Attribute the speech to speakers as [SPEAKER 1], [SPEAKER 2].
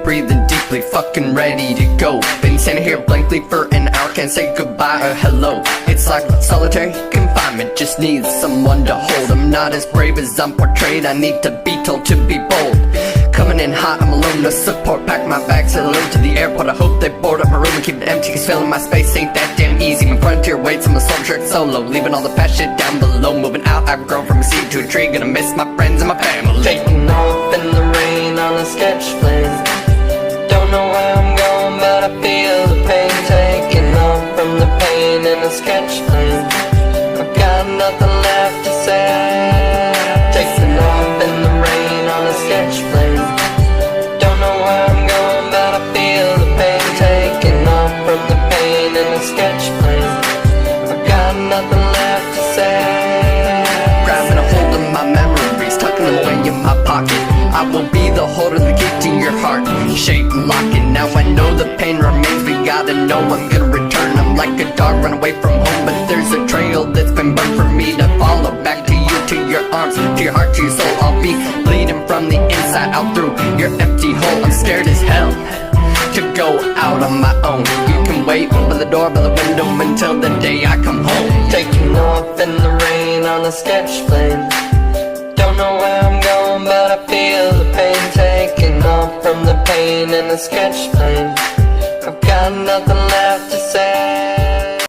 [SPEAKER 1] Breathing deeply, fucking ready to go. Been standing here blankly for an hour, can't say goodbye or hello. It's like solitary confinement, just need someone to hold. I'm not as brave as I'm portrayed, I need to be told to be bold. Coming in hot, I'm alone, no support, pack my bags, sail alone to the airport. I hope they board up my room and keep it empty, cause filling my space ain't that damn easy. My frontier waits, I'm a soldier solo, leaving all the past shit down below. Moving out, I've grown from a seed to a tree, gonna miss my friends and my family.
[SPEAKER 2] Taking off in the rain on a sketch plane. Don't know where I'm going, but I feel the pain. Taking off from the pain in a sketch plane. I've got nothing left to say. Taking off in the rain on a sketch plane. Don't know where I'm going, but I feel the pain. Taking off from the pain in a sketch plane. I've got nothing left to say.
[SPEAKER 1] Grabbing a hold of my memories, tucking them away in my pocket. I will be the holder, the key to your heart, shape and lock it. Now I know the pain remains, we gotta know I'm gonna return. I'm like a dog run away from home, but there's a trail that's been burned for me to follow. Back to you, to your arms, to your heart, to your soul. I'll be bleeding from the inside out through your empty hole. I'm scared as hell to go out on my own. You can wait by the door, by the window until the day I come home.
[SPEAKER 2] Taking off in the rain on a sketch plane. Don't know where I'm going, but I feel the pain. Taking off from the pain in a sketch plane. I've got nothing left to say.